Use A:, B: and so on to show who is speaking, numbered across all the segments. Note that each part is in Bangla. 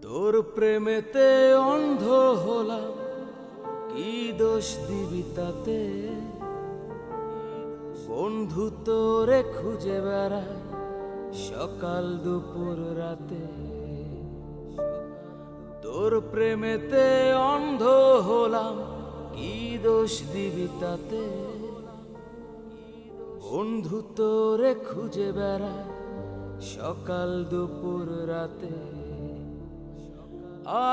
A: তোর প্রেমেতে অন্ধ হলাম, কি দোষ দিবি তাতে? বন্ধু তোরে খুঁজে বেড়ায় সকাল দুপুর রাতে। তোর প্রেমেতে অন্ধ হলাম, কি দোষ দিবি তাতে? বন্ধু তোরে খুঁজে বেড়ায় সকাল দুপুর রাতে।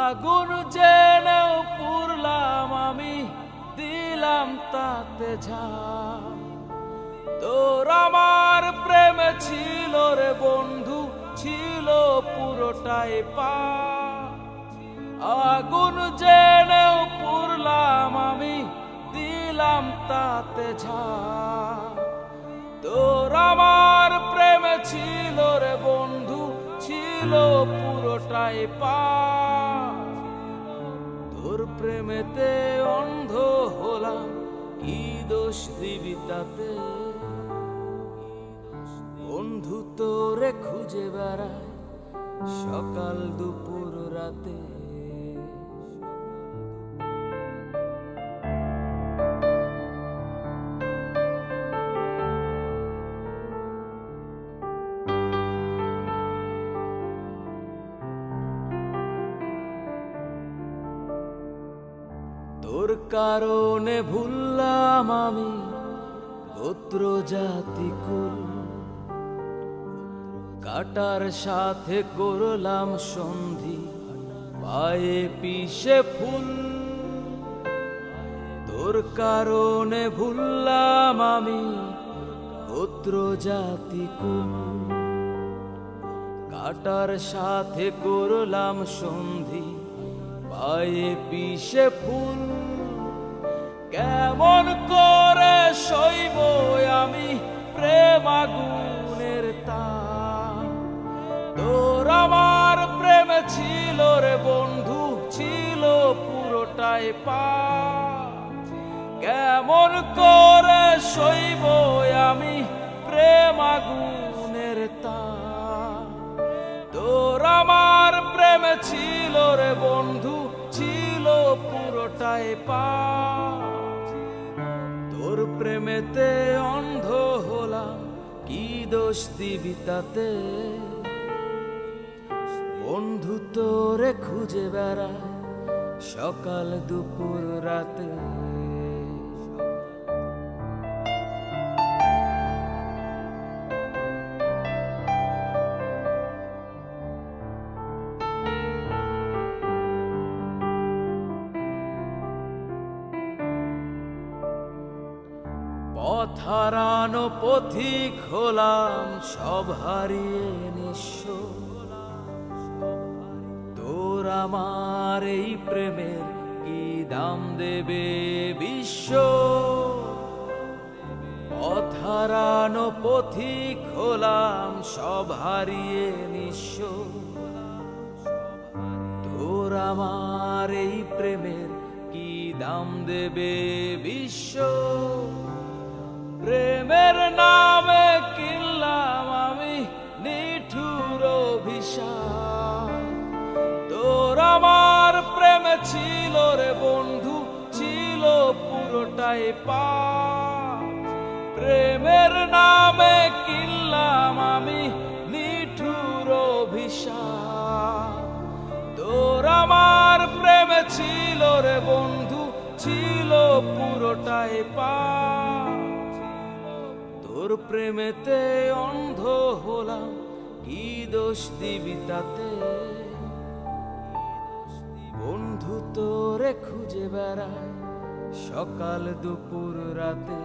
A: আগুন জেনেও পুরলাম আমি, দিলাম তাতে ঝাল। তোর আমার প্রেমে ছিল রে বন্ধু, ছিল পুরোটাই পাপ। আগুন জেনেও পুরলাম আমি, দিলাম তাতে ঝাল। তোর আমার প্রেমে ছিল রে বন্ধু, ছিল পুরোটাই পাপ। তোর প্রেমেতে অন্ধ হলাম, কি দোষ দিবি তাতে? বন্ধু তোরে খুঁজে বেড়ায় সকাল দুপুর রাতে। তোর কারণে ভুললাম আমি গোত্র জাতি কুল, কাটার সাথে করলাম সন্ধি, পায়ে পিষে ফুল। তোর কারণে ভুললাম আমি গোত্র জাতি কুল, কাটার সাথে করলাম সন্ধি, পায়ে পিষে ফুল। কেমন করে সইব আমি প্রেম আগুনের তাপ? তোর আমার প্রেমে ছিল রে বন্ধু, ছিল পুরোটাই পাপ। কেমন করে সইব আমি প্রেম আগুনের তাপ? তোর আমার প্রেমে ছিল রে বন্ধু, ছিল পুরোটাই পাপ। তোর প্রেমেতে অন্ধ হলাম, কি দোষ দিবি তাতে? বন্ধু তোরে খুঁজে বেড়ায় সকাল দুপুর রাতে। পথ হারানো পথিক হলাম, সব হারিয়ে নিঃস্ব। তোর আমার এই প্রেমের কি দাম দেবে বিশ্ব? পথ হারানো পথিক হলাম, সব হারিয়ে নিঃস্ব। তোর আমার এই প্রেমের কি দাম দেবে বিশ্ব? প্রেমের নামে কিনলাম আমি নিঠুর অভিশাপ। তোর আমার প্রেমে ছিল রে বন্ধু, ছিল পুরোটাই পাপ। প্রেমের নামে কিনলাম আমি নিঠুর অভিশাপ। তোর আমার প্রেমে ছিল রে বন্ধু, ছিল পুরোটাই পাপ। তোর প্রেমেতে অন্ধ হলাম, কি দোষ দিবি তাতে? বন্ধু তোরে খুঁজে বেড়ায় সকাল দুপুর রাতে।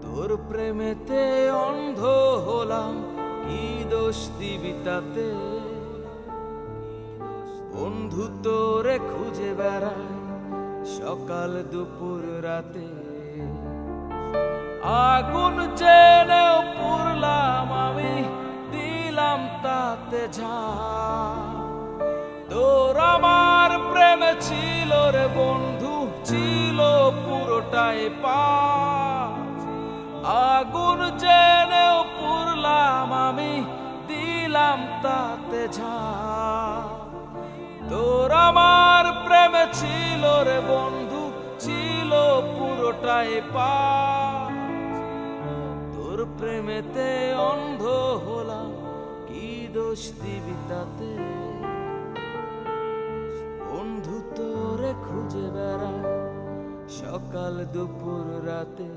A: তোর প্রেমেতে অন্ধ হলাম, কি দোষ দিবি তাতে? বন্ধু তোরে খুঁজে বেড়ায় সকাল দুপুর রাতে। আগুন জেনেও পুরলাম আমি, দিলাম তাতে ঝাল। তোর আমার প্রেমে ছিল রে বন্ধু, ছিল পুরোটাই পাপ। আগুন জেনেও পুরলাম আমি, দিলাম তাতে ঝাল। ছিল রে বন্ধু, ছিল পুরোটাই পা। তোর প্রেমেতে অন্ধ হলাম, কি দোষ দিবি তাতে? বন্ধু তোরে খুঁজে বেড়ায় সকাল দুপুর রাতে।